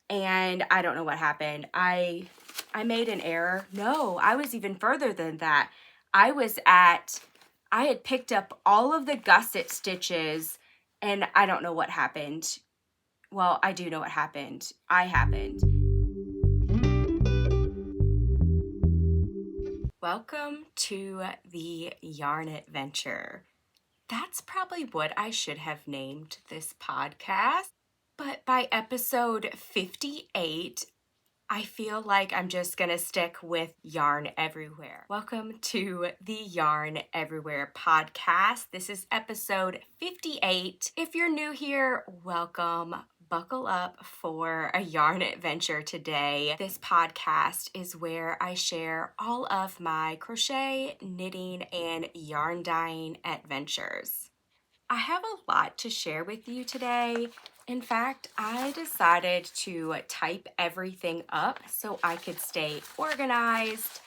and I don't know what happened. I made an error. No, I was even further than that. I had picked up all of the gusset stitches, and I don't know what happened. Well, I do know what happened. Welcome to the Yarn Adventure. That's probably what I should have named this podcast. But by episode 58, I feel like I'm just gonna stick with Yarn Everywhere. Welcome to the Yarn Everywhere podcast. This is episode 58. If you're new here, welcome. Buckle up for a yarn adventure today. This podcast is where I share all of my crochet, knitting, and yarn dyeing adventures. I have a lot to share with you today. In fact, I decided to type everything up so I could stay organized.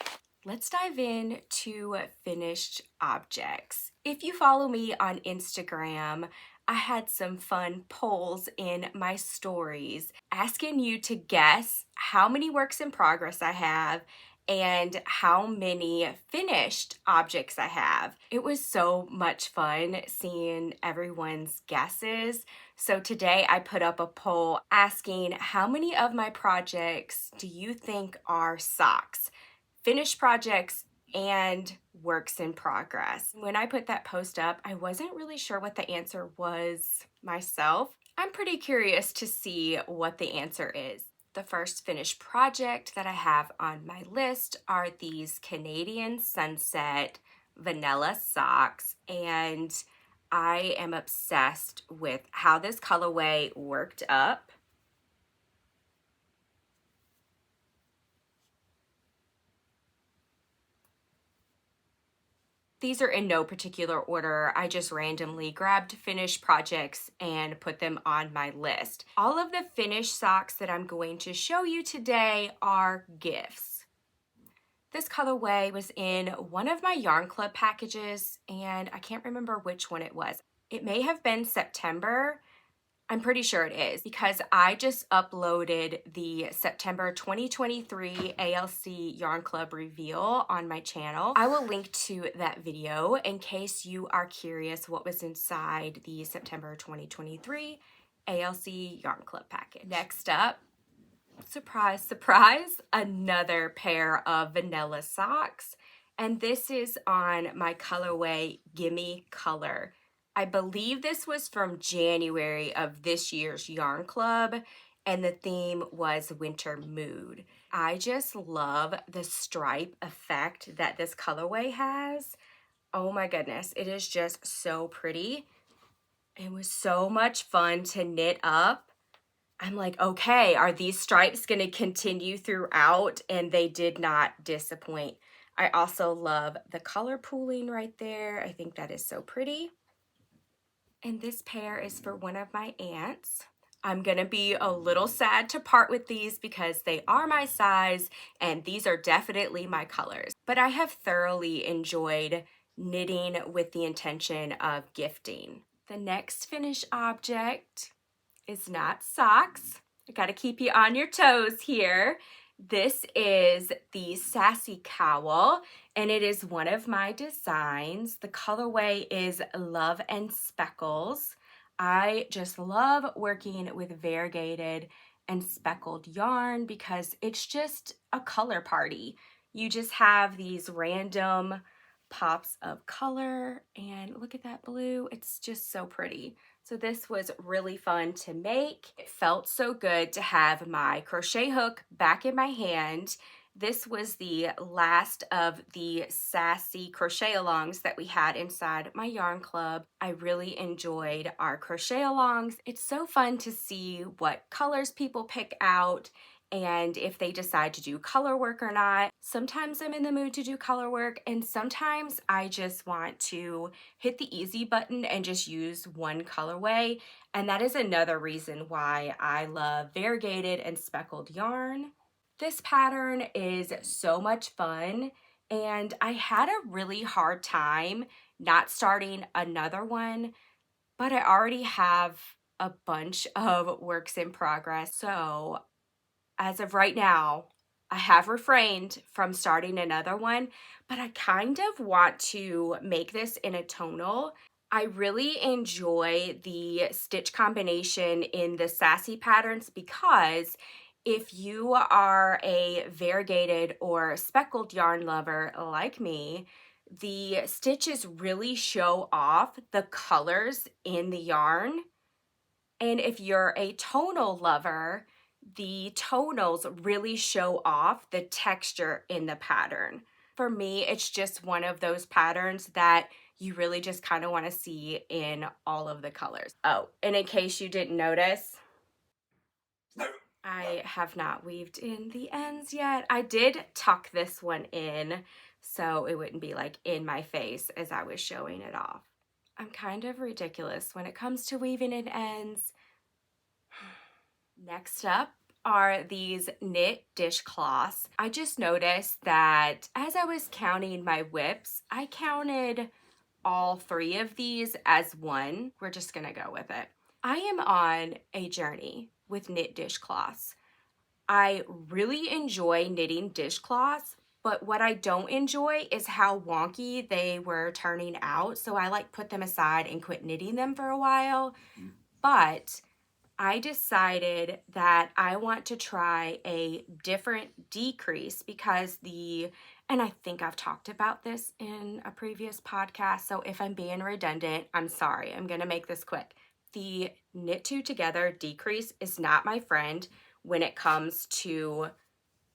Let's dive in to finished objects. If you follow me on Instagram, I had some fun polls in my stories asking you to guess how many works in progress I have and how many finished objects I have. It was so much fun seeing everyone's guesses. So today I put up a poll asking how many of my projects do you think are socks, finished projects, and works in progress. When I put that post up, I wasn't really sure what the answer was myself. I'm pretty curious to see what the answer is. The first finished project that I have on my list are these Canadian Sunset vanilla socks, and I am obsessed with how this colorway worked up. These are in no particular order. I just randomly grabbed finished projects and put them on my list. All of the finished socks that I'm going to show you today are gifts. This colorway was in one of my Yarn Club packages, and I can't remember which one it was. It may have been September. I'm pretty sure it is because I just uploaded the September 2023 ALC Yarn Club reveal on my channel. I will link to that video in case you are curious what was inside the September 2023 ALC Yarn Club package. Next up, surprise, surprise, another pair of vanilla socks. And this is on my colorway Gimme Color. I believe this was from January of this year's Yarn Club, and the theme was Winter Mood. I just love the stripe effect that this colorway has. Oh my goodness, it is just so pretty. It was so much fun to knit up. I'm like, okay, are these stripes going to continue throughout? And they did not disappoint. I also love the color pooling right there. I think that is so pretty. And this pair is for one of my aunts. I'm gonna be a little sad to part with these because they are my size and these are definitely my colors. But I have thoroughly enjoyed knitting with the intention of gifting. The next finished object is not socks. I gotta keep you on your toes here. This is the Sassy Cowl, and it is one of my designs. The colorway is Love and Speckles. I just love working with variegated and speckled yarn because it's just a color party. You just have these random pops of color, and look at that blue. It's just so pretty. So this was really fun to make. It felt so good to have my crochet hook back in my hand. This was the last of the sassy crochet alongs that we had inside my yarn club. I really enjoyed our crochet alongs. It's so fun to see what colors people pick out and if they decide to do color work or not. Sometimes I'm in the mood to do color work, and sometimes I just want to hit the easy button and just use one colorway. And that is another reason why I love variegated and speckled yarn. This pattern is so much fun, and I had a really hard time not starting another one, but I already have a bunch of works in progress, so as of right now, I have refrained from starting another one, but I kind of want to make this in a tonal. I really enjoy the stitch combination in the sassy patterns because if you are a variegated or speckled yarn lover like me, the stitches really show off the colors in the yarn. And if you're a tonal lover, the tonals really show off the texture in the pattern. For me, it's just one of those patterns that you really just kind of want to see in all of the colors. Oh, and in case you didn't notice, I have not weaved in the ends yet. I did tuck this one in so it wouldn't be like in my face as I was showing it off. I'm kind of ridiculous when it comes to weaving in ends. Next up are these knit dishcloths. I just noticed that as I was counting my whips, I counted all 3 of these as one. We're just gonna go with it. I am on a journey with knit dishcloths. I really enjoy knitting dishcloths, but what I don't enjoy is how wonky they were turning out. So I like put them aside and quit knitting them for a while. But I decided that I want to try a different decrease because and I think I've talked about this in a previous podcast, so if I'm being redundant, I'm sorry. I'm going to make this quick. The knit two together decrease is not my friend when it comes to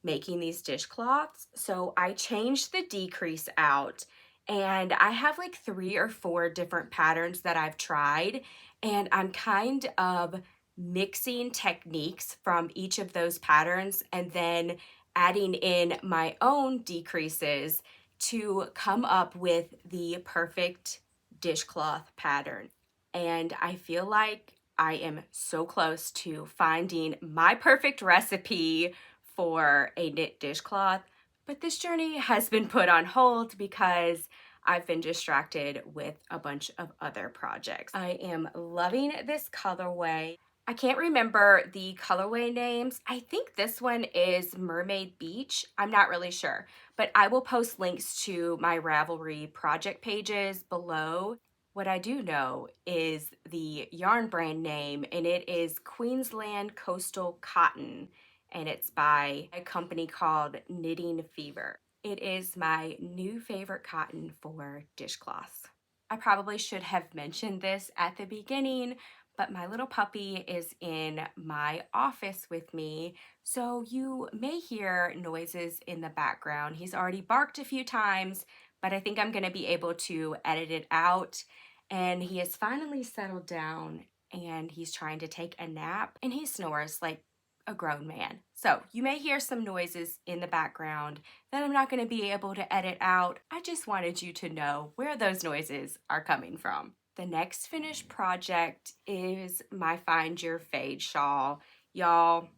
making these dishcloths. So I changed the decrease out, and I have like 3 or 4 different patterns that I've tried, and I'm kind of mixing techniques from each of those patterns and then adding in my own decreases to come up with the perfect dishcloth pattern. And I feel like I am so close to finding my perfect recipe for a knit dishcloth, but this journey has been put on hold because I've been distracted with a bunch of other projects. I am loving this colorway. I can't remember the colorway names. I think this one is Mermaid Beach. I'm not really sure, but I will post links to my Ravelry project pages below. What I do know is the yarn brand name, and it is Queensland Coastal Cotton, and it's by a company called Knitting Fever. It is my new favorite cotton for dishcloths. I probably should have mentioned this at the beginning, but my little puppy is in my office with me, so you may hear noises in the background. He's already barked a few times, but I think I'm going to be able to edit it out. And he has finally settled down, and he's trying to take a nap, and he snores like a grown man. So you may hear some noises in the background that I'm not going to be able to edit out. I just wanted you to know where those noises are coming from. The next finished project is my Find Your Fade shawl. Y'all,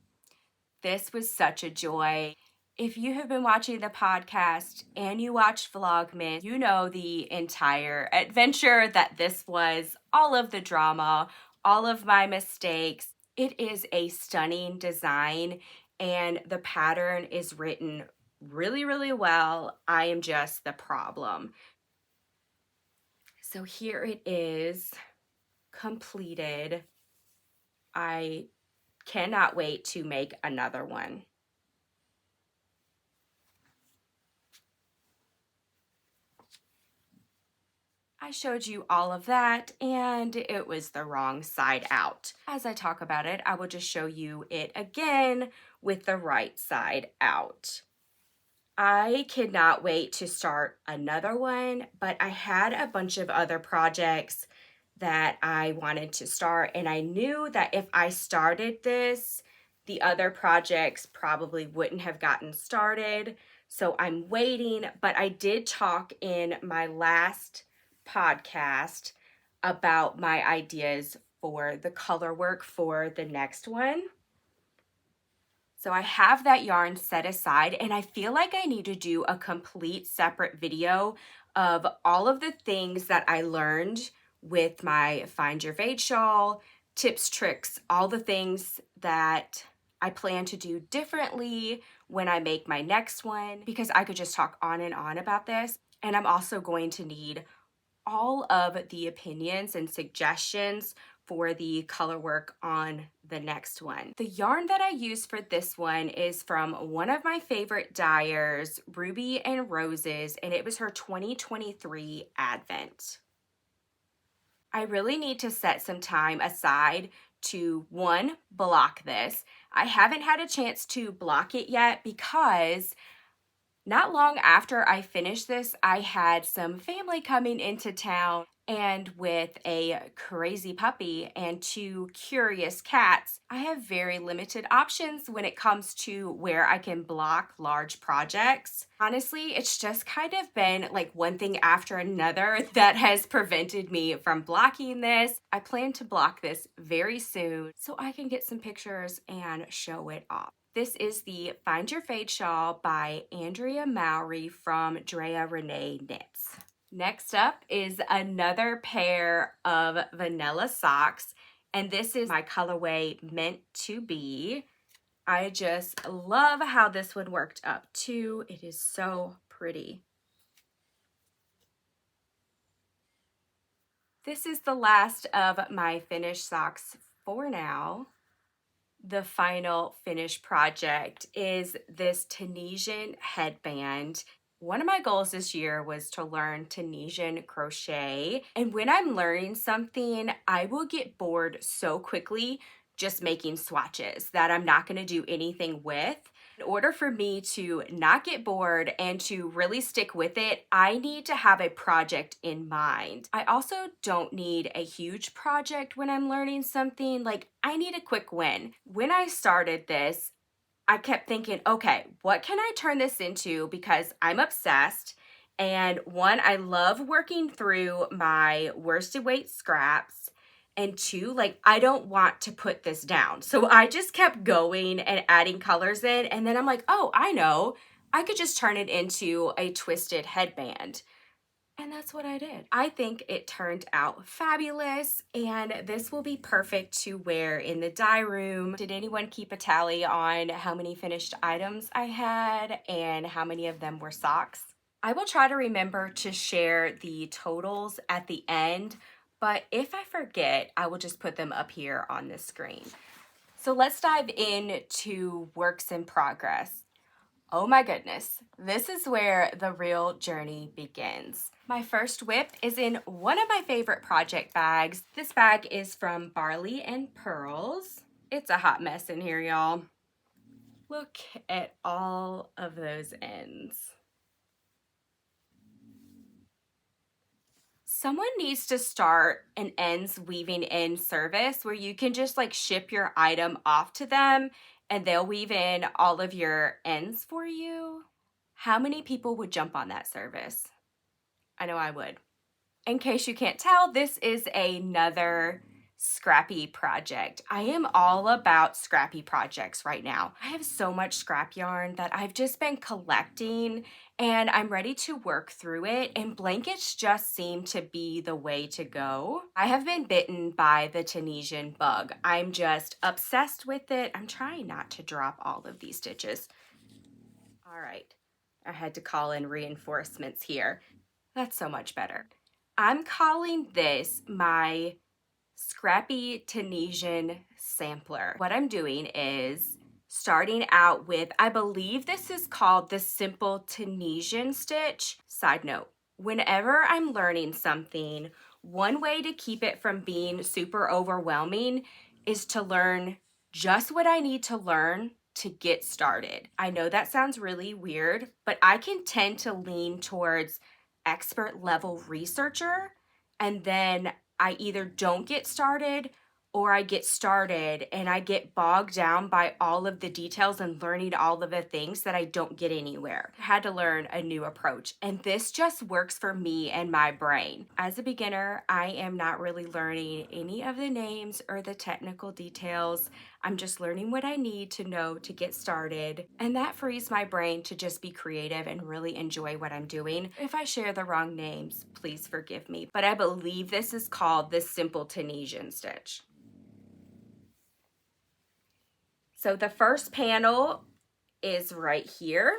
this was such a joy. If you have been watching the podcast and you watched Vlogmas, you know the entire adventure that this was, all of the drama, all of my mistakes. It is a stunning design, and the pattern is written really, really well. I am just the problem. So here it is, completed. I cannot wait to make another one. I showed you all of that, and it was the wrong side out. As I talk about it, I will just show you it again with the right side out. I cannot wait to start another one, but I had a bunch of other projects that I wanted to start, and I knew that if I started this, the other projects probably wouldn't have gotten started. So I'm waiting, but I did talk in my last podcast about my ideas for the color work for the next one. So I have that yarn set aside, and I feel like I need to do a complete separate video of all of the things that I learned with my Find Your Fade shawl, tips, tricks, all the things that I plan to do differently when I make my next one, because I could just talk on and on about this. And I'm also going to need all of the opinions and suggestions for the color work on the next one. The yarn that I use for this one is from one of my favorite dyers, Ruby and Roses, and it was her 2023 Advent. I really need to set some time aside to, one, block this. I haven't had a chance to block it yet because not long after I finished this, I had some family coming into town, and with a crazy puppy and two curious cats, I have very limited options when it comes to where I can block large projects. Honestly, it's just kind of been like one thing after another that has prevented me from blocking this. I plan to block this very soon so I can get some pictures and show it off. This is the Find Your Fade shawl by Andrea Mowry from Drea Renee Knits. Next up is another pair of vanilla socks, and this is my colorway Meant to Be. I just love how this one worked up too. It is so pretty. This is the last of my finished socks for now. The final finished project is this Tunisian headband. One of my goals this year was to learn Tunisian crochet, and when I'm learning something, I will get bored so quickly just making swatches that I'm not going to do anything with. In order for me to not get bored and to really stick with it, I need to have a project in mind. I also don't need a huge project when I'm learning something. Like, I need a quick win. When I started this, I kept thinking, okay, what can I turn this into? Because I'm obsessed. And one, I love working through my worsted weight scraps. And two, like, I don't want to put this down. So I just kept going and adding colors in. And then I'm like, oh, I know. I could just turn it into a twisted headband. And that's what I did. I think it turned out fabulous, and this will be perfect to wear in the dye room. Did anyone keep a tally on how many finished items I had and how many of them were socks? I will try to remember to share the totals at the end, but if I forget, I will just put them up here on the screen. So let's dive into works in progress. Oh my goodness, this is where the real journey begins. My first whip is in one of my favorite project bags. This bag is from Barley and Pearls. It's a hot mess in here, y'all. Look at all of those ends. Someone needs to start an ends weaving in service where you can just like ship your item off to them and they'll weave in all of your ends for you. How many people would jump on that service? I know I would. In case you can't tell, this is another Scrappy project. I am all about Scrappy projects right now. I have so much scrap yarn that I've just been collecting, and I'm ready to work through it, and blankets just seem to be the way to go. I have been bitten by the Tunisian bug. I'm just obsessed with it. I'm trying not to drop all of these stitches. All right, I had to call in reinforcements here. That's so much better. I'm calling this my Scrappy Tunisian sampler. What I'm doing is starting out with, I believe this is called the simple Tunisian stitch. Side note, whenever I'm learning something, one way to keep it from being super overwhelming is to learn just what I need to learn to get started. I know that sounds really weird, but I can tend to lean towards expert level researcher, and then I either don't get started or I get started and I get bogged down by all of the details and learning all of the things that I don't get anywhere. I had to learn a new approach, and this just works for me and my brain. As a beginner, I am not really learning any of the names or the technical details. I'm just learning what I need to know to get started, and that frees my brain to just be creative and really enjoy what I'm doing. If I share the wrong names, please forgive me, but I believe this is called the simple Tunisian stitch. So the first panel is right here.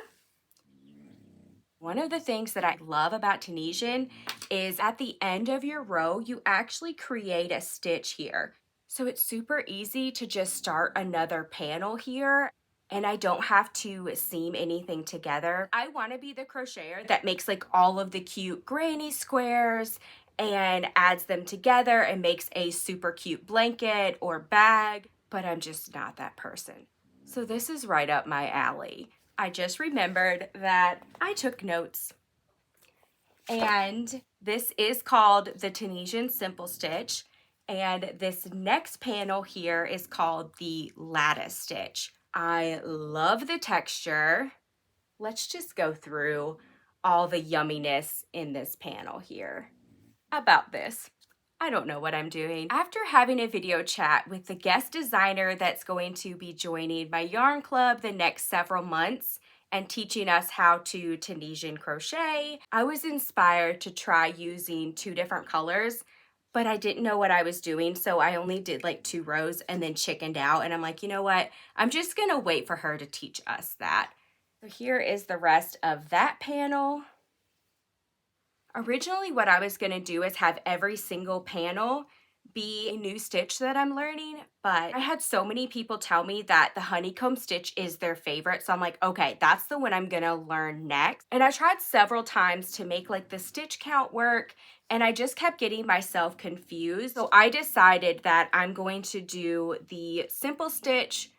One of the things that I love about Tunisian is at the end of your row, you actually create a stitch here. So it's super easy to just start another panel here, and I don't have to seam anything together. I want to be the crocheter that makes like all of the cute granny squares and adds them together and makes a super cute blanket or bag, but I'm just not that person. So this is right up my alley. I just remembered that I took notes. And this is called the Tunisian Simple Stitch. And this next panel here is called the Lattice Stitch. I love the texture. Let's just go through all the yumminess in this panel here. About this, I don't know what I'm doing. After having a video chat with the guest designer that's going to be joining my yarn club the next several months and teaching us how to Tunisian crochet, I was inspired to try using 2 different colors, but I didn't know what I was doing, so I only did like 2 rows and then chickened out, and I'm like, you know what? I'm just gonna wait for her to teach us that. So here is the rest of that panel. Originally, what I was gonna do is have every single panel be a new stitch that I'm learning, but I had so many people tell me that the honeycomb stitch is their favorite, so I'm like, okay, that's the one I'm gonna learn next. And I tried several times to make like the stitch count work, and I just kept getting myself confused. So I decided that I'm going to do the simple stitch,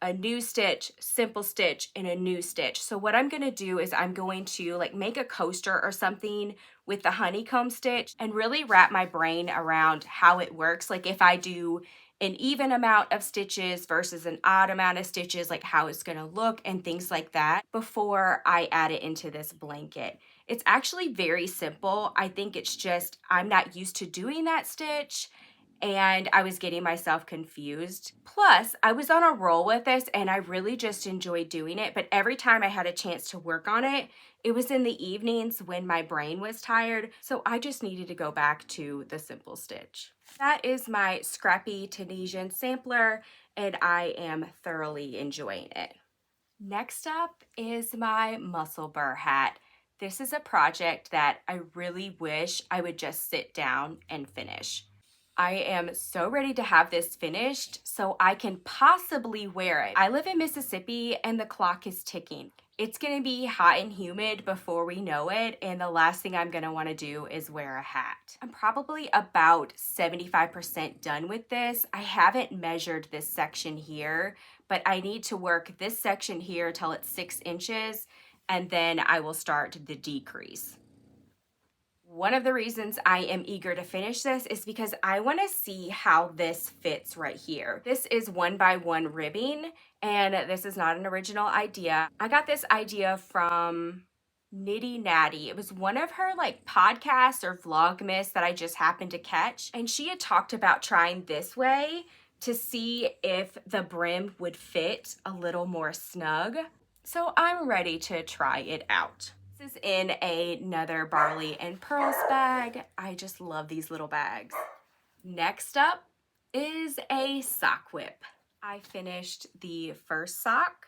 a new stitch, simple stitch, and a new stitch. So what I'm gonna do is I'm going to like make a coaster or something with the honeycomb stitch and really wrap my brain around how it works. Like if I do an even amount of stitches versus an odd amount of stitches, like how it's gonna look and things like that before I add it into this blanket. It's actually very simple. I think it's just I'm not used to doing that stitch, and I was getting myself confused. Plus, I was on a roll with this and I really just enjoyed doing it, but every time I had a chance to work on it, it was in the evenings when my brain was tired, so I just needed to go back to the simple stitch. That is my Scrappy Tunisian sampler, and I am thoroughly enjoying it. Next up is my Musselburgh hat. This is a project that I really wish I would just sit down and finish. I am so ready to have this finished so I can possibly wear it. I live in Mississippi and the clock is ticking. It's gonna be hot and humid before we know it, and the last thing I'm gonna wanna do is wear a hat. I'm probably about 75% done with this. I haven't measured this section here, but I need to work this section here till it's 6 inches, and then I will start the decrease. One of the reasons I am eager to finish this is because I want to see how this fits right here. This is 1x1 ribbing, and this is not an original idea. I got this idea from Nitty Natty. It was one of her like podcasts or vlogmas that I just happened to catch, and she had talked about trying this way to see if the brim would fit a little more snug. So I'm ready to try it out. This is in another Barley and Pearls bag. I just love these little bags. Next up is a sock whip. I finished the first sock.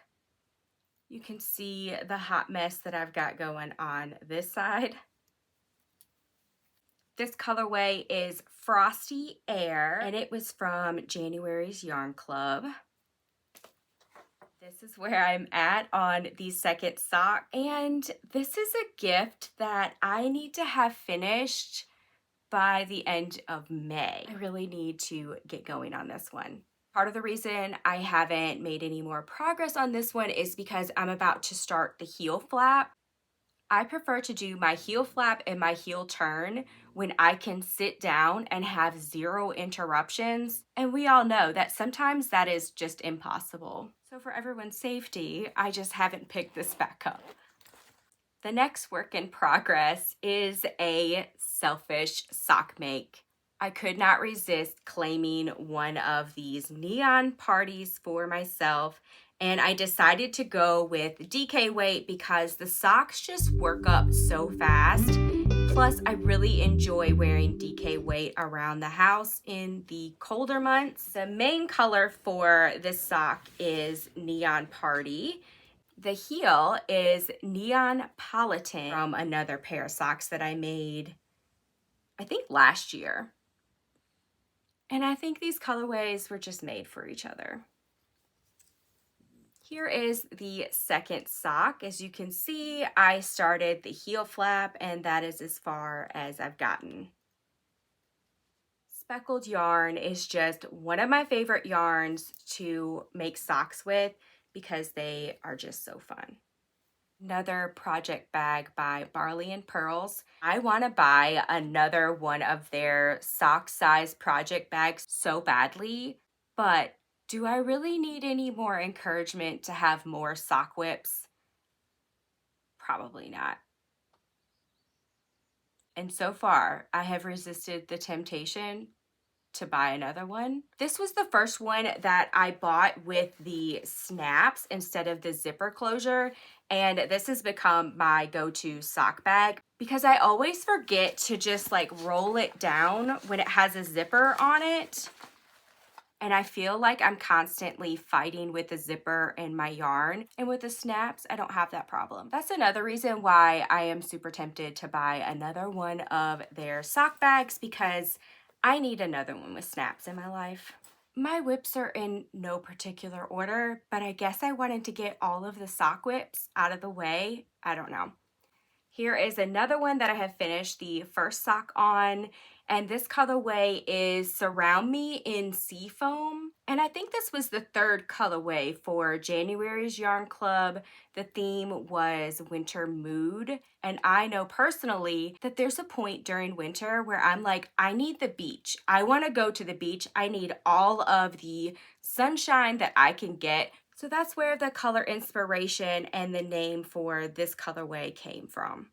You can see the hot mess that I've got going on this side. This colorway is Frosty Air, and it was from January's Yarn Club. This is where I'm at on the second sock, and this is a gift that I need to have finished by the end of May. I really need to get going on this one. Part of the reason I haven't made any more progress on this one is because I'm about to start the heel flap. I prefer to do my heel flap and my heel turn when I can sit down and have 0 interruptions. And we all know that sometimes that is just impossible. So for everyone's safety, I just haven't picked this back up. The next work in progress is a selfish sock make. I could not resist claiming one of these neon parties for myself, and I decided to go with DK weight because the socks just work up so fast Plus, I really enjoy wearing DK weight around the house in the colder months. The main color for this sock is Neon Party. The heel is Neon Politan from another pair of socks that I made, I think last year. And I think these colorways were just made for each other. Here is the second sock. As you can see, I started the heel flap and that is as far as I've gotten. Speckled yarn is just one of my favorite yarns to make socks with because they are just so fun. Another project bag by Barley and Pearls. I want to buy another one of their sock size project bags so badly, but do I really need any more encouragement to have more sock whips? Probably not. And so far, I have resisted the temptation to buy another one. This was the first one that I bought with the snaps instead of the zipper closure, and this has become my go-to sock bag because I always forget to just like roll it down when it has a zipper on it, and I feel like I'm constantly fighting with the zipper in my yarn, and with the snaps I don't have that problem. That's another reason why I am super tempted to buy another one of their sock bags, because I need another one with snaps in my life. My whips are in no particular order, but I guess I wanted to get all of the sock whips out of the way. I don't know. Here is another one that I have finished the first sock on, and this colorway is Surround Me in Seafoam. And I think this was the third colorway for January's Yarn Club. The theme was Winter Mood, and I know personally that there's a point during winter where I'm like, I need the beach. I want to go to the beach. I need all of the sunshine that I can get. So that's where the color inspiration and the name for this colorway came from.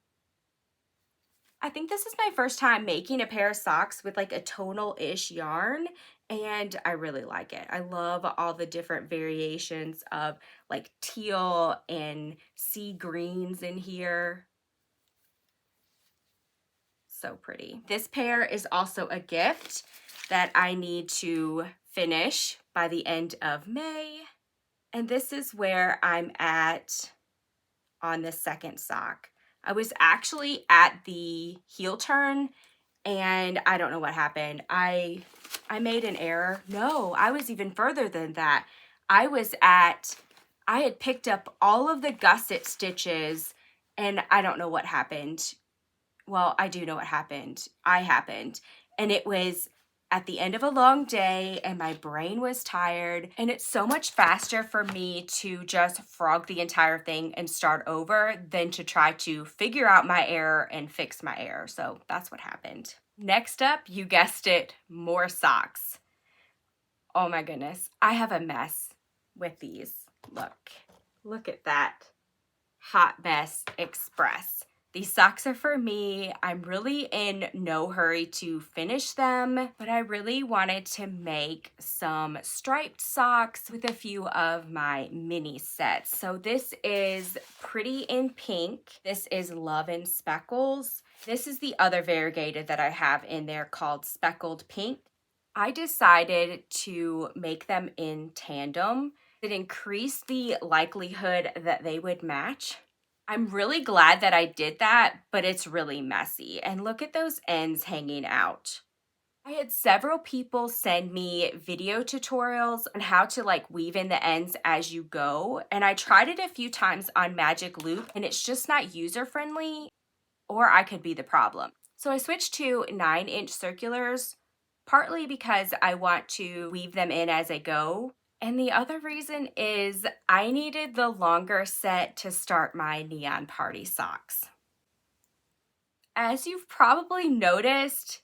I think this is my first time making a pair of socks with like a tonal-ish yarn, and I really like it. I love all the different variations of like teal and sea greens in here. So pretty. This pair is also a gift that I need to finish by the end of May. And this is where I'm at on the second sock. I was actually at the heel turn and I don't know what happened. I made an error. No, I was even further than that. I had picked up all of the gusset stitches and I don't know what happened. Well, I do know what happened. And it was at the end of a long day and my brain was tired, and it's so much faster for me to just frog the entire thing and start over than to try to figure out my error and fix my error. So that's what happened. Next up, you guessed it, more socks. Oh my goodness, I have a mess with these. Look at that. Hot Mess Express. These socks are for me. I'm really in no hurry to finish them, but I really wanted to make some striped socks with a few of my mini sets. So this is Pretty in Pink. This is Love in Speckles. This is the other variegated that I have in there called Speckled Pink. I decided to make them in tandem. It increased the likelihood that they would match. I'm really glad that I did that, but it's really messy. And look at those ends hanging out. I had several people send me video tutorials on how to like weave in the ends as you go. And I tried it a few times on Magic Loop and it's just not user friendly, or I could be the problem. So I switched to 9-inch circulars, partly because I want to weave them in as I go. And the other reason is I needed the longer set to start my Neon Party socks. As you've probably noticed,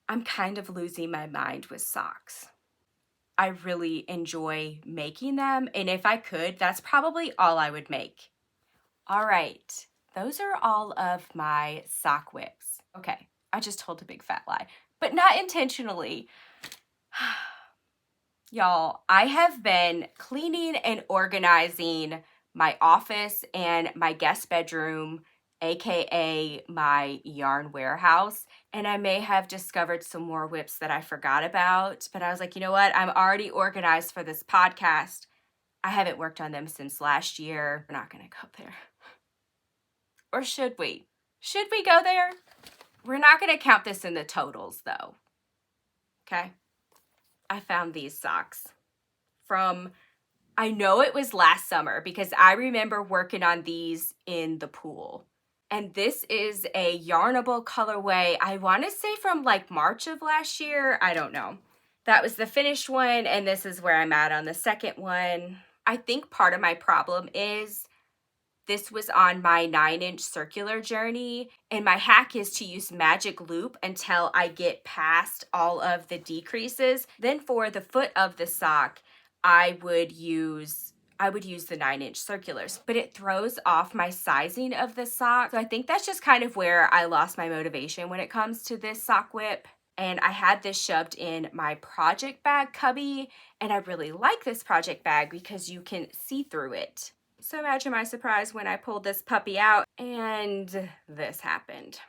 I'm kind of losing my mind with socks. I really enjoy making them, and if I could, that's probably all I would make. All right, those are all of my sock whips. Okay, I just told a big fat lie, but not intentionally. Y'all, I have been cleaning and organizing my office and my guest bedroom aka my yarn warehouse, and I may have discovered some more whips that I forgot about, but I was like, you know what? I'm already organized for this podcast. I haven't worked on them since last year. We're not gonna go there. Or should we? Should we go there? We're not gonna count this in the totals though. Okay? I found these socks from, I know it was last summer because I remember working on these in the pool. And this is a yarnable colorway. I want to say from like March of last year. I don't know. That was the finished one, and this is where I'm at on the second one. I think part of my problem is this was on my 9-inch circular journey, and my hack is to use magic loop until I get past all of the decreases. Then for the foot of the sock, I would use the 9-inch circulars, but it throws off my sizing of the sock. So I think that's just kind of where I lost my motivation when it comes to this sock whip. And I had this shoved in my project bag cubby, and I really like this project bag because you can see through it. So imagine my surprise when I pulled this puppy out and this happened.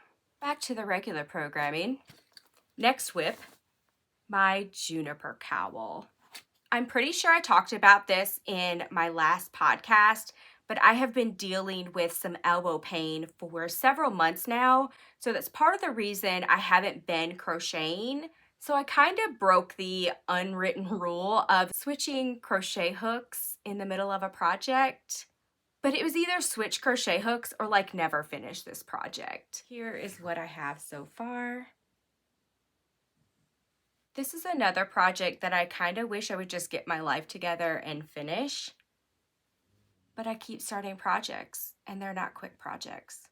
Back to the regular programming. Next whip, my Juniper Cowl. I'm pretty sure I talked about this in my last podcast, but I have been dealing with some elbow pain for several months now. So that's part of the reason I haven't been crocheting. So I kind of broke the unwritten rule of switching crochet hooks in the middle of a project. But it was either switch crochet hooks or like never finish this project. Here is what I have so far. This is another project that I kind of wish I would just get my life together and finish. But I keep starting projects, and they're not quick projects.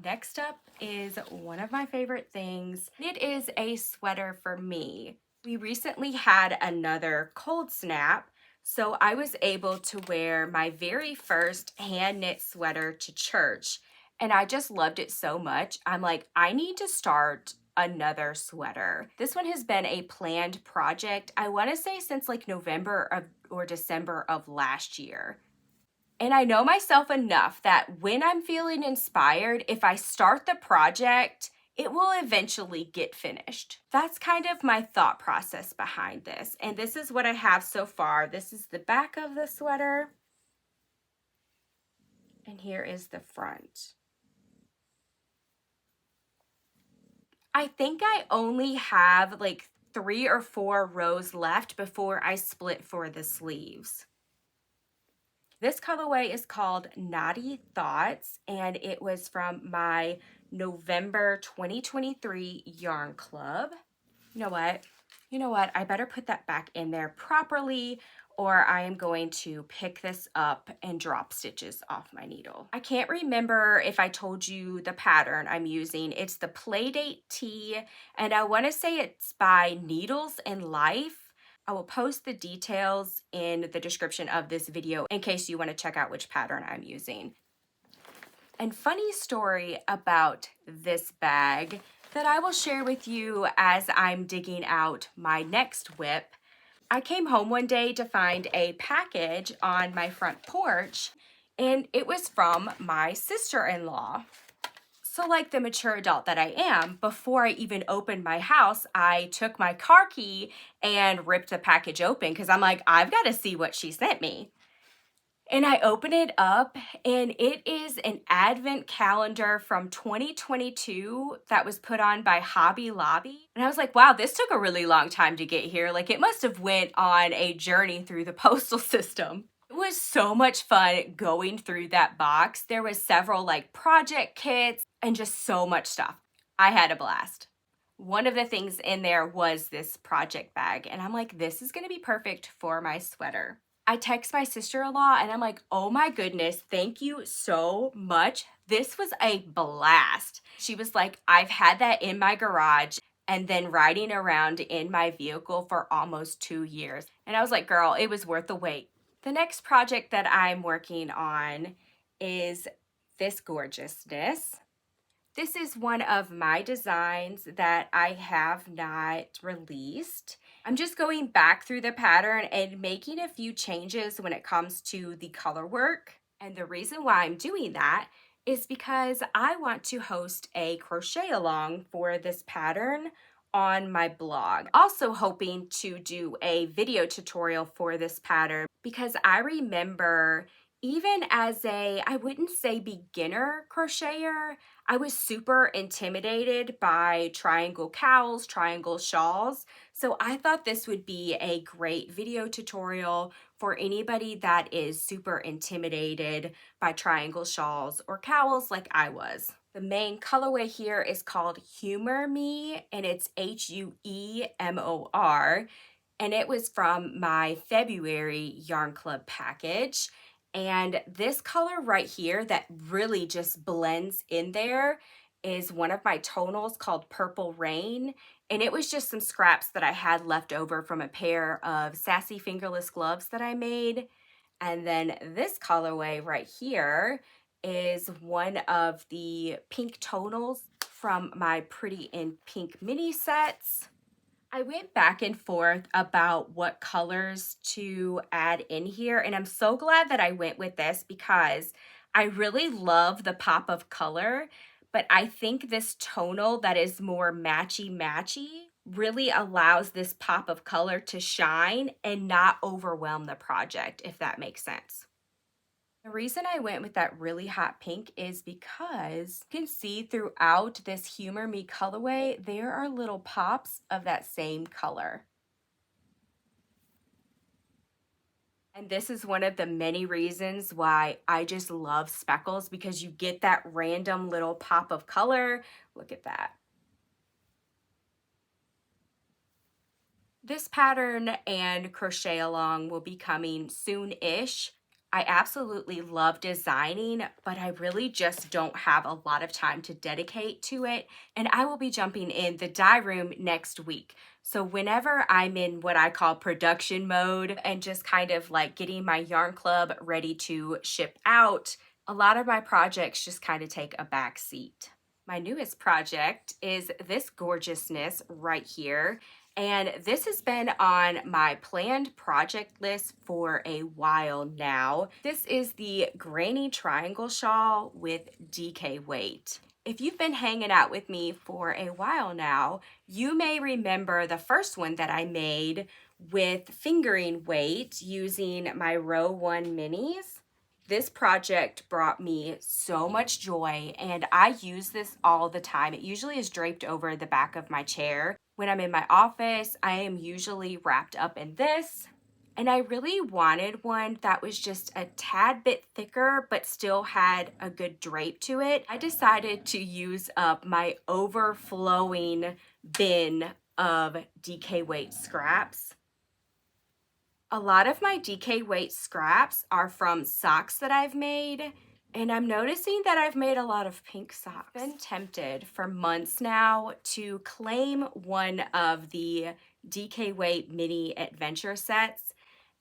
Next up is one of my favorite things. It is a sweater for me. We recently had another cold snap, so I was able to wear my very first hand knit sweater to church, and I just loved it so much. I'm like, I need to start another sweater. This one has been a planned project, I want to say since like November or December of last year. And I know myself enough that when I'm feeling inspired, if I start the project, it will eventually get finished. That's kind of my thought process behind this. And this is what I have so far. This is the back of the sweater. And here is the front. I think I only have like 3 or 4 rows left before I split for the sleeves. This colorway is called Naughty Thoughts, and it was from my November 2023 yarn club. You know what? I better put that back in there properly, or I am going to pick this up and drop stitches off my needle. I can't remember if I told you the pattern I'm using. It's the Playdate Tee, and I want to say it's by Needles and Life. I will post the details in the description of this video in case you want to check out which pattern I'm using. And funny story about this bag that I will share with you as I'm digging out my next whip. I came home one day to find a package on my front porch, and it was from my sister-in-law. So like the mature adult that I am, before I even opened my house, I took my car key and ripped the package open because I'm like, I've got to see what she sent me. And I open it up, and it is an advent calendar from 2022 that was put on by Hobby Lobby. And I was like, wow, this took a really long time to get here. Like, it must have went on a journey through the postal system. It was so much fun going through that box. There was several like project kits and just so much stuff. I had a blast. One of the things in there was this project bag, and I'm like, this is going to be perfect for my sweater. I text my sister-in-law and I'm like, oh my goodness, thank you so much. This was a blast. She was like, I've had that in my garage and then riding around in my vehicle for almost 2 years. And I was like, girl, it was worth the wait. The next project that I'm working on is this gorgeousness. This is one of my designs that I have not released. I'm just going back through the pattern and making a few changes when it comes to the color work. And the reason why I'm doing that is because I want to host a crochet along for this pattern on my blog. Also hoping to do a video tutorial for this pattern because I remember even as I wouldn't say beginner crocheter, I was super intimidated by triangle cowls, triangle shawls. So I thought this would be a great video tutorial for anybody that is super intimidated by triangle shawls or cowls like I was. The main colorway here is called Humor Me, and it's Huemor, and it was from my February Yarn Club package. And this color right here that really just blends in there is one of my tonals called Purple Rain. And it was just some scraps that I had left over from a pair of sassy fingerless gloves that I made. And then this colorway right here is one of the pink tonals from my Pretty in Pink mini sets. I went back and forth about what colors to add in here, and I'm so glad that I went with this because I really love the pop of color, but I think this tonal that is more matchy-matchy really allows this pop of color to shine and not overwhelm the project, if that makes sense. The reason I went with that really hot pink is because you can see throughout this Humor Me colorway, there are little pops of that same color. And this is one of the many reasons why I just love speckles, because you get that random little pop of color. Look at that. This pattern and crochet along will be coming soon-ish. I absolutely love designing, but I really just don't have a lot of time to dedicate to it. And I will be jumping in the dye room next week. So whenever I'm in what I call production mode and just kind of like getting my yarn club ready to ship out, a lot of my projects just kind of take a back seat. My newest project is this gorgeousness right here. And this has been on my planned project list for a while now. This is the Granny Triangle Shawl with DK weight. If you've been hanging out with me for a while now, you may remember the first one that I made with fingering weight using my row 1 minis. This project brought me so much joy, and I use this all the time. It usually is draped over the back of my chair. When I'm in my office, I am usually wrapped up in this. And I really wanted one that was just a tad bit thicker, but still had a good drape to it. I decided to use up my overflowing bin of DK weight scraps. A lot of my DK weight scraps are from socks that I've made, and I'm noticing that I've made a lot of pink socks. I've been tempted for months now to claim one of the DK weight mini adventure sets,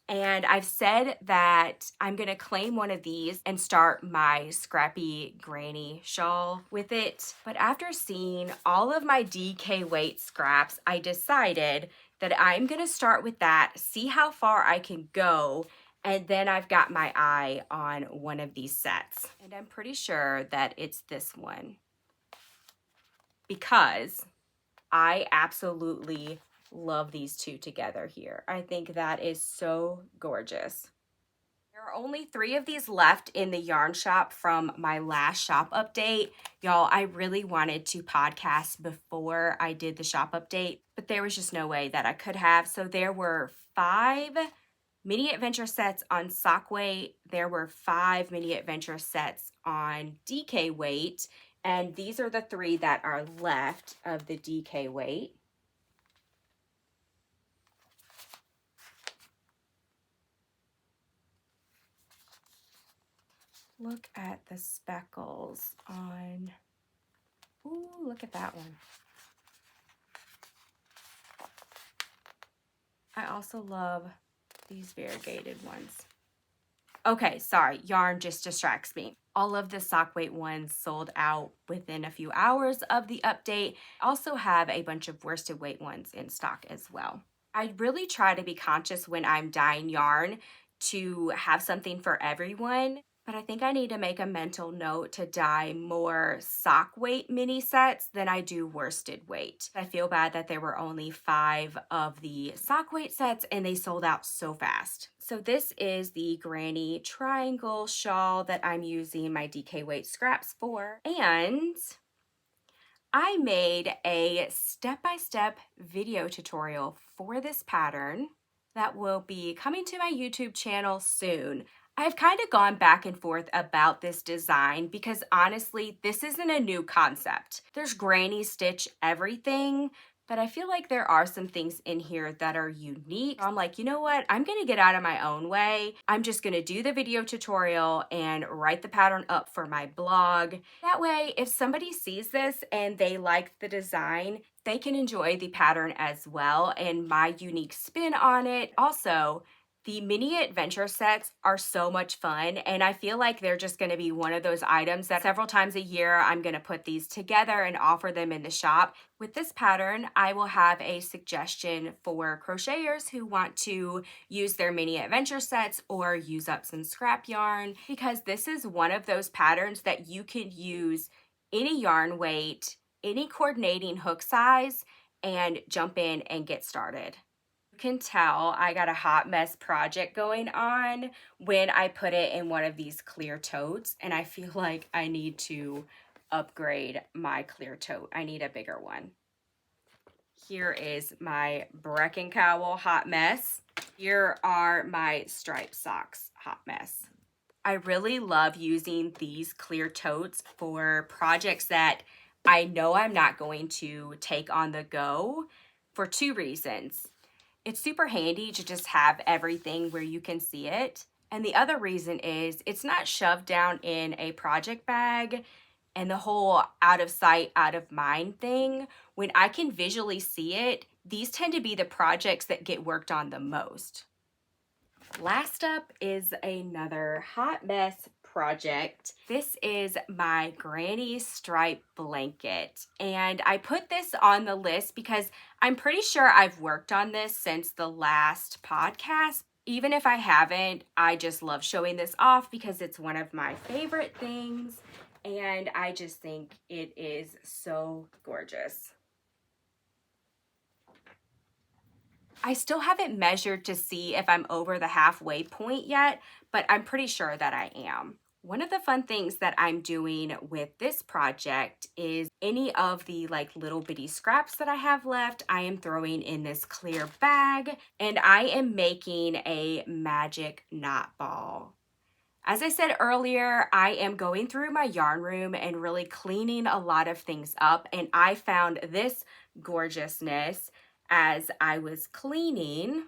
and I've said that I'm gonna claim one of these and start my Scrappy granny shawl with it. But after seeing all of my DK weight scraps, I decided that I'm gonna start with that, see how far I can go, and then I've got my eye on one of these sets. And I'm pretty sure that it's this one, because I absolutely love these two together here. I think that is so gorgeous. There are only 3 of these left in the yarn shop from my last shop update. Y'all, I really wanted to podcast before I did the shop update, but there was just no way that I could have. So there were 5 mini adventure sets on sock weight. There were 5 mini adventure sets on DK weight, and these are the 3 that are left of the DK weight. Look at the speckles on, ooh, look at that one. I also love these variegated ones. Okay, sorry, yarn just distracts me. All of the sock weight ones sold out within a few hours of the update. I also have a bunch of worsted weight ones in stock as well. I really try to be conscious when I'm dyeing yarn to have something for everyone. but I think I need to make a mental note to dye more sock weight mini sets than I do worsted weight. I feel bad that there were only 5 of the sock weight sets and they sold out so fast. So this is the granny triangle shawl that I'm using my DK weight scraps for. And I made a step-by-step video tutorial for this pattern that will be coming to my YouTube channel soon. I've kind of gone back and forth about this design because honestly, this isn't a new concept. There's granny stitch everything, but I feel like there are some things in here that are unique. I'm like, you know what? I'm gonna get out of my own way. I'm just gonna do the video tutorial and write the pattern up for my blog. That way, if somebody sees this and they like the design, they can enjoy the pattern as well and my unique spin on it. Also, the mini adventure sets are so much fun, and I feel like they're just going to be one of those items that several times a year I'm going to put these together and offer them in the shop. With this pattern, I will have a suggestion for crocheters who want to use their mini adventure sets or use up some scrap yarn, because this is one of those patterns that you can use any yarn weight, any coordinating hook size, and jump in and get started. Can tell I got a hot mess project going on when I put it in one of these clear totes, and I feel like I need to upgrade my clear tote. I need a bigger one. Here is my Brecken Cowl hot mess. Here are my striped socks hot mess. I really love using these clear totes for projects that I know I'm not going to take on the go for 2 reasons. It's super handy to just have everything where you can see it. And the other reason is it's not shoved down in a project bag and the whole out of sight, out of mind thing. When I can visually see it, these tend to be the projects that get worked on the most. Last up is another hot mess project. This is my granny stripe blanket, and I put this on the list because I'm pretty sure I've worked on this since the last podcast. Even if I haven't, I just love showing this off because it's one of my favorite things, and I just think it is so gorgeous. I still haven't measured to see if I'm over the halfway point yet, but I'm pretty sure that I am. One of the fun things that I'm doing with this project is any of the little bitty scraps that I have left, I am throwing in this clear bag, and I am making a magic knot ball. As I said earlier, I am going through my yarn room and really cleaning a lot of things up, and I found this gorgeousness as I was cleaning.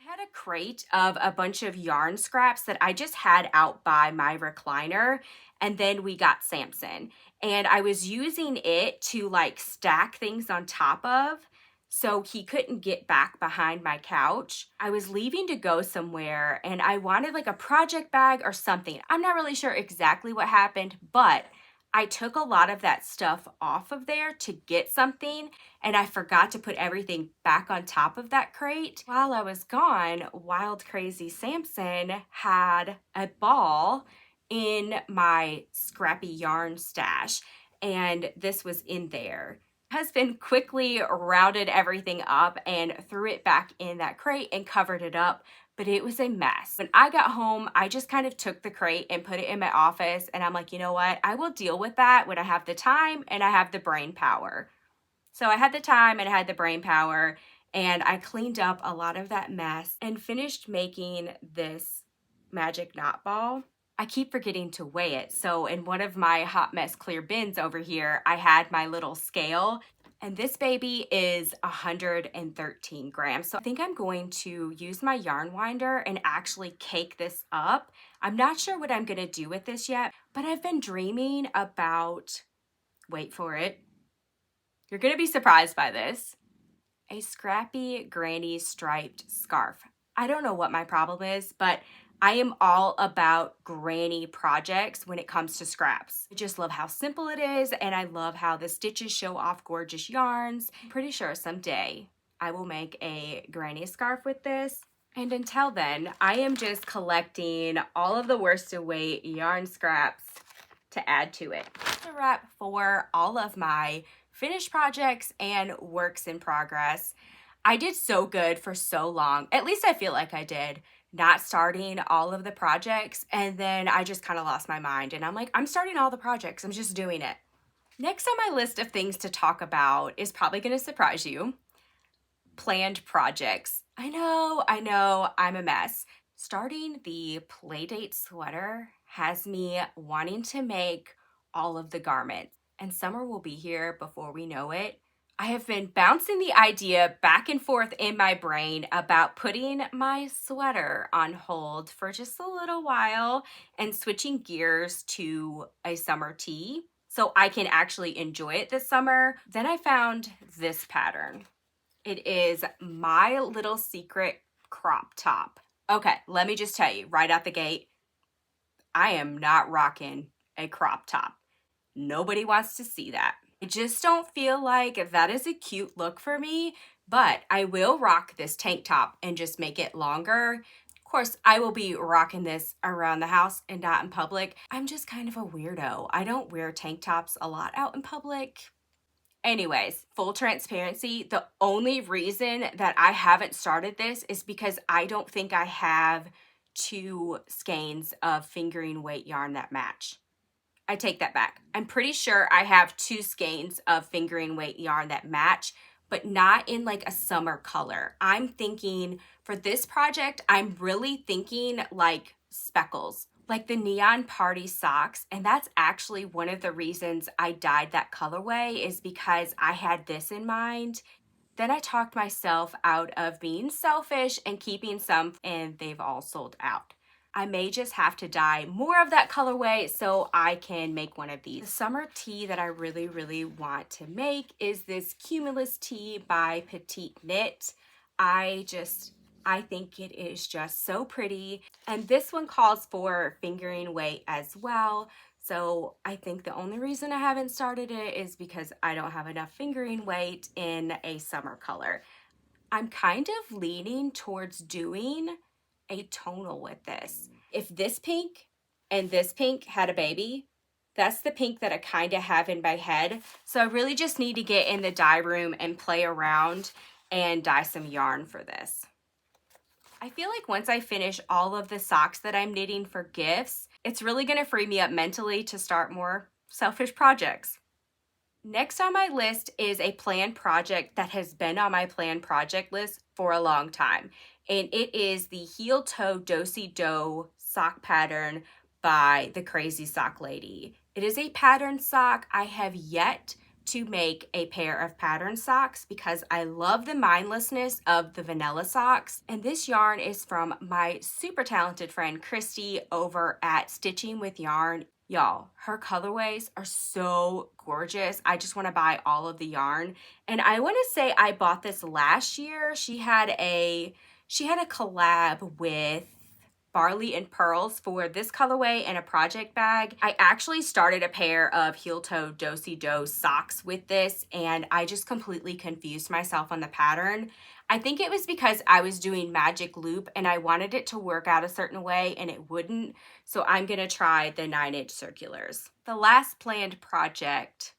I had a crate of a bunch of yarn scraps that I just had out by my recliner, and then we got Samson, and I was using it to stack things on top of so he couldn't get back behind my couch. I was leaving to go somewhere and I wanted a project bag or something. I'm not really sure exactly what happened, but I took a lot of that stuff off of there to get something, and I forgot to put everything back on top of that crate. While I was gone, Wild Crazy Samson had a ball in my scrappy yarn stash, and this was in there. Husband quickly routed everything up and threw it back in that crate and covered it up, but it was a mess. When I got home, I just kind of took the crate and put it in my office, and I'm like, you know what? I will deal with that when I have the time and I have the brain power. So I had the time and I had the brain power, and I cleaned up a lot of that mess and finished making this magic knot ball. I keep forgetting to weigh it. So in one of my hot mess clear bins over here, I had my little scale, and this baby is 113 grams. So I think I'm going to use my yarn winder and actually cake this up. I'm not sure what I'm gonna do with this yet, but I've been dreaming about, wait for it, you're gonna be surprised by this, a scrappy granny striped scarf. I don't know what my problem is, but I am all about granny projects when it comes to scraps. I just love how simple it is, and I love how the stitches show off gorgeous yarns. I'm pretty sure someday I will make a granny scarf with this. And until then, I am just collecting all of the worsted weight yarn scraps to add to it. That's a wrap for all of my finished projects and works in progress. I did so good for so long, at least I feel like I did, not starting all of the projects, and then I just kind of lost my mind and I'm like, I'm starting all the projects, I'm just doing it. Next on my list of things to talk about is probably going to surprise you. Planned projects. I know, I'm a mess. Starting the Playdate sweater has me wanting to make all of the garments, and summer will be here before we know it. I have been bouncing the idea back and forth in my brain about putting my sweater on hold for just a little while and switching gears to a summer tee so I can actually enjoy it this summer. Then I found this pattern. It is My Little Secret crop top. Okay, let me just tell you right out the gate, I am not rocking a crop top. Nobody wants to see that. I just don't feel like that is a cute look for me, but I will rock this tank top and just make it longer. Of course, I will be rocking this around the house and not in public. I'm just kind of a weirdo. I don't wear tank tops a lot out in public. Anyways, full transparency, the only reason that I haven't started this is because I don't think I have 2 skeins of fingering weight yarn that match. I take that back. I'm pretty sure I have 2 skeins of fingering weight yarn that match, but not in like a summer color. I'm thinking for this project, I'm really thinking like speckles, like the neon party socks. And that's actually one of the reasons I dyed that colorway, is because I had this in mind. Then I talked myself out of being selfish and keeping some, and they've all sold out. I may just have to dye more of that colorway so I can make one of these. The summer tee that I really, really want to make is this Cumulus tee by Petite Knit. I think it is just so pretty. And this one calls for fingering weight as well. So I think the only reason I haven't started it is because I don't have enough fingering weight in a summer color. I'm kind of leaning towards doing a tonal with this. If this pink and this pink had a baby, that's the pink that I kind of have in my head. So I really just need to get in the dye room and play around and dye some yarn for this. I feel like once I finish all of the socks that I'm knitting for gifts, it's really going to free me up mentally to start more selfish projects. Next on my list is a planned project that has been on my planned project list for a long time. And it is the heel toe do-si-do sock pattern by the Crazy Sock Lady. It is a pattern sock. I have yet to make a pair of pattern socks because I love the mindlessness of the vanilla socks. And this yarn is from my super talented friend Christy over at Stitching with Yarn. Y'all, her colorways are so gorgeous. I just want to buy all of the yarn. And I want to say I bought this last year. She had a collab with Barley and Pearls for this colorway and a project bag. I actually started a pair of heel toe do-si-do socks with this, and I just completely confused myself on the pattern. I think it was because I was doing magic loop and I wanted it to work out a certain way and it wouldn't. So I'm gonna try the 9-inch circulars. The last planned project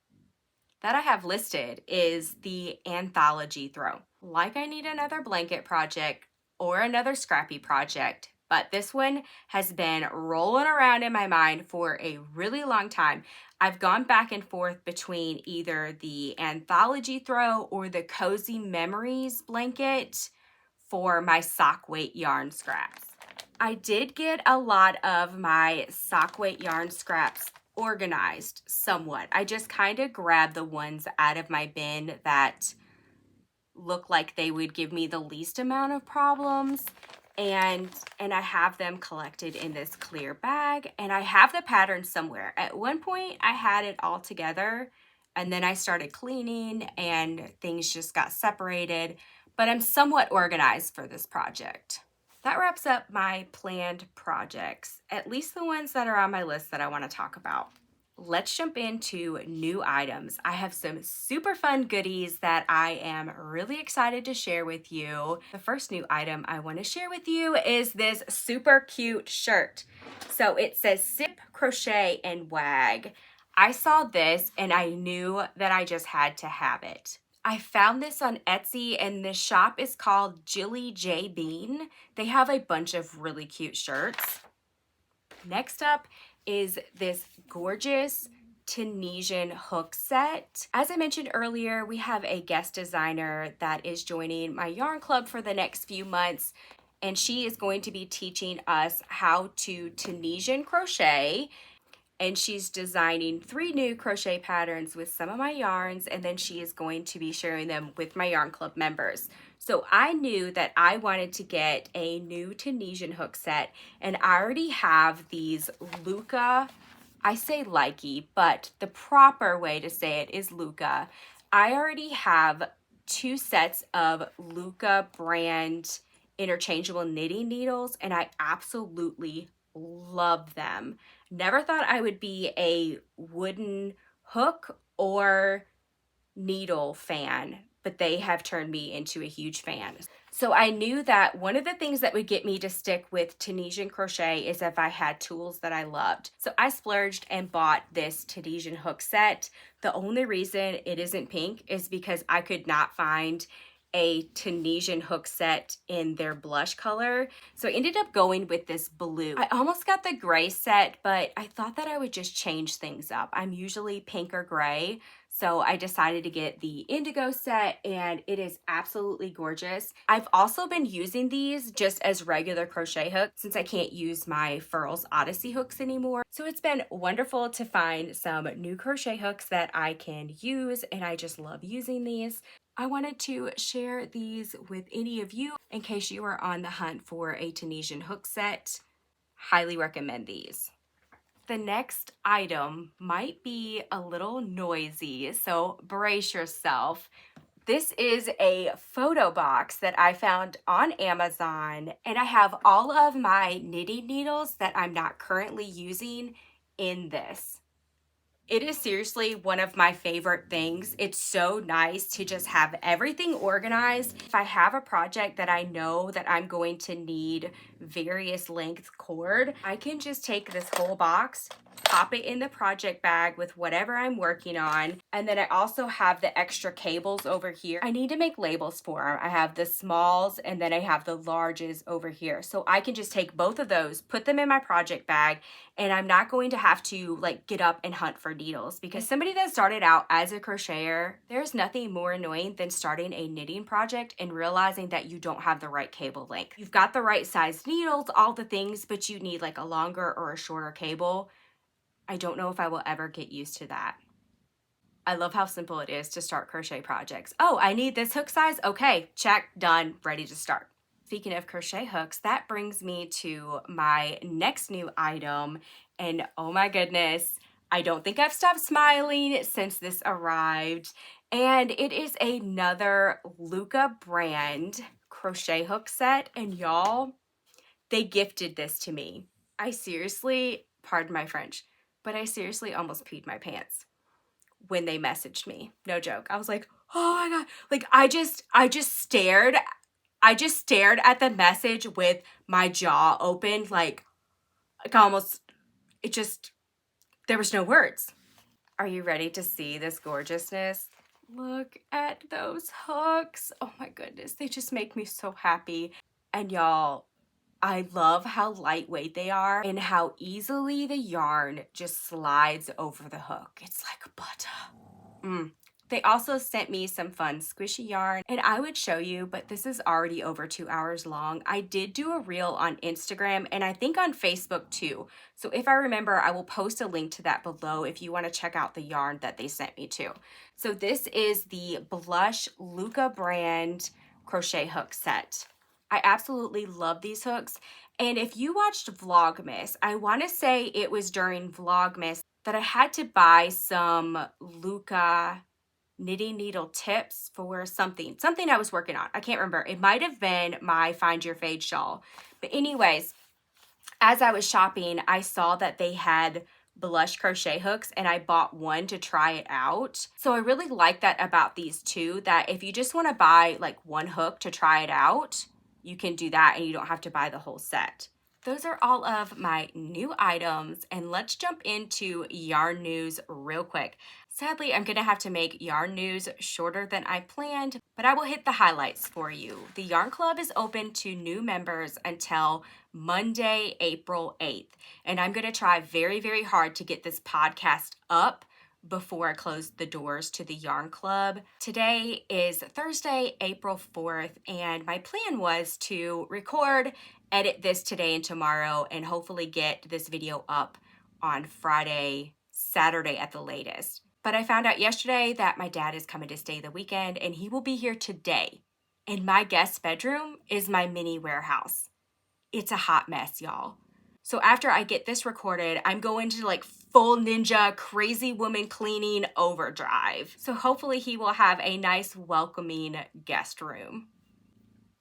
that I have listed is the Anthology throw. Like I need another blanket project or another Scrappy project, but this one has been rolling around in my mind for a really long time. I've gone back and forth between either the Anthology throw or the Cozy Memories blanket for my sock weight yarn scraps. I did get a lot of my sock weight yarn scraps organized somewhat. I just kind of grabbed the ones out of my bin that look like they would give me the least amount of problems. And I have them collected in this clear bag, and I have the pattern somewhere. At one point I had it all together, and then I started cleaning and things just got separated, but I'm somewhat organized for this project. That wraps up my planned projects, at least the ones that are on my list that I want to talk about. let's jump into new items. I have some super fun goodies that I am really excited to share with you. The first new item I want to share with you is this super cute shirt. So it says Sip, Crochet, and Wag. I saw this and I knew that I just had to have it. I found this on Etsy and the shop is called Jilly J Bean. They have a bunch of really cute shirts. Next up is this gorgeous Tunisian hook set. As I mentioned earlier, we have a guest designer that is joining my yarn club for the next few months, and she is going to be teaching us how to Tunisian crochet. And she's designing 3 new crochet patterns with some of my yarns, and then she is going to be sharing them with my yarn club members. So I knew that I wanted to get a new Tunisian hook set, and I already have these Lykke. I say Lykke, but the proper way to say it is Lykke. I already have 2 sets of Lykke brand interchangeable knitting needles, and I absolutely love them. Never thought I would be a wooden hook or needle fan, but they have turned me into a huge fan. So I knew that one of the things that would get me to stick with Tunisian crochet is if I had tools that I loved. So I splurged and bought this Tunisian hook set. The only reason it isn't pink is because I could not find a Tunisian hook set in their blush color. So I ended up going with this blue. I almost got the gray set, but I thought that I would just change things up. I'm usually pink or gray. So I decided to get the indigo set, and it is absolutely gorgeous. I've also been using these just as regular crochet hooks since I can't use my Furls Odyssey hooks anymore. So it's been wonderful to find some new crochet hooks that I can use, and I just love using these. I wanted to share these with any of you in case you are on the hunt for a Tunisian hook set. Highly recommend these. The next item might be a little noisy, so brace yourself. This is a photo box that I found on Amazon, and I have all of my knitting needles that I'm not currently using in this. It is seriously one of my favorite things. It's so nice to just have everything organized. If I have a project that I know that I'm going to need various length cord, I can just take this whole box, pop it in the project bag with whatever I'm working on. And then I also have the extra cables over here. I need to make labels for them. I have the smalls and then I have the larges over here. So I can just take both of those, put them in my project bag, and I'm not going to have to like get up and hunt for needles, because somebody that started out as a crocheter, there's nothing more annoying than starting a knitting project and realizing that you don't have the right cable length. You've got the right size needles, all the things, but you need like a longer or a shorter cable. I don't know if I will ever get used to that. I love how simple it is to start crochet projects. Oh, I need this hook size. Okay, check, done, ready to start. Speaking of crochet hooks, that brings me to my next new item. And oh my goodness, I don't think I've stopped smiling since this arrived. And it is another Lykke brand crochet hook set. And y'all, they gifted this to me. I seriously, pardon my French, but I seriously almost peed my pants when they messaged me. No joke. I was like, oh my God. Like I just stared at the message with my jaw open, like almost, there was no words. Are you ready to see this gorgeousness? Look at those hooks. Oh my goodness, they just make me so happy. And y'all, I love how lightweight they are and how easily the yarn just slides over the hook. It's like butter. They also sent me some fun squishy yarn, and I would show you, but this is already over 2 hours long. I did do a reel on Instagram and I think on Facebook too. So if I remember, I will post a link to that below if you want to check out the yarn that they sent me too. So this is the Blush Lykke brand crochet hook set. I absolutely love these hooks. And if you watched Vlogmas, I want to say it was during Vlogmas that I had to buy some Lykke knitting needle tips for something I was working on. I can't remember. It might have been my Find Your Fade shawl. But anyways, as I was shopping, I saw that they had blush crochet hooks, and I bought one to try it out. So I really like that about these two, that if you just want to buy like one hook to try it out, you can do that and you don't have to buy the whole set. Those are all of my new items, and let's jump into yarn news real quick. Sadly, I'm gonna have to make yarn news shorter than I planned, but I will hit the highlights for you. The Yarn Club is open to new members until Monday, April 8th, and I'm gonna try very, very hard to get this podcast up before I close the doors to the Yarn Club. Today is Thursday, April 4th, and my plan was to record, edit this today and tomorrow, and hopefully get this video up on Friday, Saturday at the latest. But I found out yesterday that my dad is coming to stay the weekend, and he will be here today. And my guest bedroom is my mini warehouse. It's a hot mess, y'all. So after I get this recorded, I'm going to like full ninja crazy woman cleaning overdrive. So hopefully he will have a nice welcoming guest room.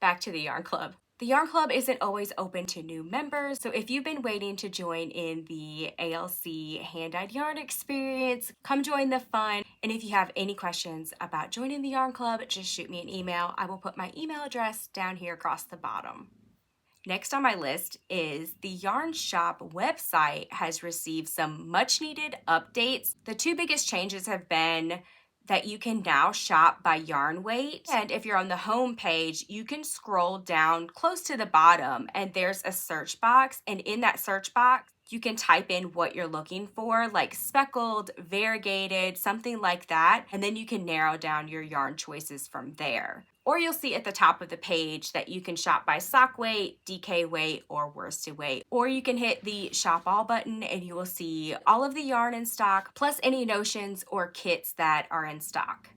Back to the Yarn Club. The Yarn Club isn't always open to new members, so if you've been waiting to join in the ALC hand-dyed yarn experience, come join the fun. And if you have any questions about joining the Yarn Club, just shoot me an email. I will put my email address down here across the bottom. Next on my list is the Yarn Shop website has received some much needed updates. The two biggest changes have been that you can now shop by yarn weight. And if you're on the home page, you can scroll down close to the bottom and there's a search box. And in that search box, you can type in what you're looking for, like speckled, variegated, something like that. And then you can narrow down your yarn choices from there. Or you'll see at the top of the page that you can shop by sock weight, DK weight, or worsted weight. Or you can hit the shop all button and you will see all of the yarn in stock, plus any notions or kits that are in stock.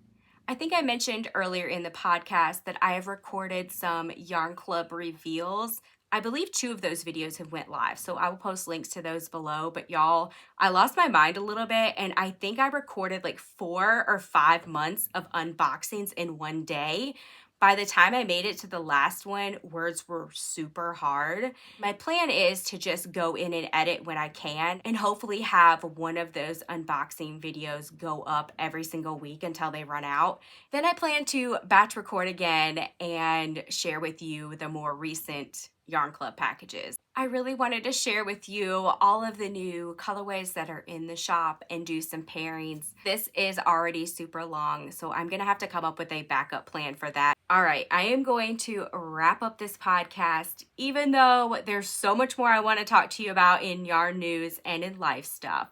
I think I mentioned earlier in the podcast that I have recorded some Yarn Club reveals. I believe 2 of those videos have went live, so I will post links to those below. But y'all, I lost my mind a little bit, and I think I recorded like 4 or 5 months of unboxings in one day. By the time I made it to the last one, words were super hard. My plan is to just go in and edit when I can and hopefully have one of those unboxing videos go up every single week until they run out. Then I plan to batch record again and share with you the more recent Yarn Club packages. I really wanted to share with you all of the new colorways that are in the shop and do some pairings. This is already super long, so I'm gonna have to come up with a backup plan for that. All right, I am going to wrap up this podcast, even though there's so much more I want to talk to you about in yarn news and in life stuff.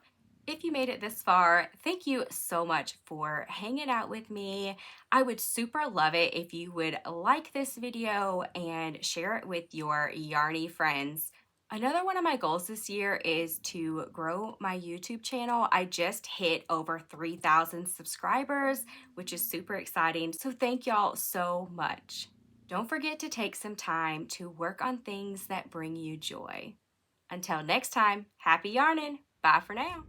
If you made it this far, thank you so much for hanging out with me. I would super love it if you would like this video and share it with your yarny friends. Another one of my goals this year is to grow my YouTube channel. I just hit over 3,000 subscribers, which is super exciting. So thank y'all so much. Don't forget to take some time to work on things that bring you joy. Until next time, happy yarning. Bye for now.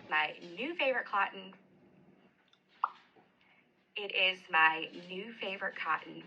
My new favorite cotton. It is my new favorite cotton.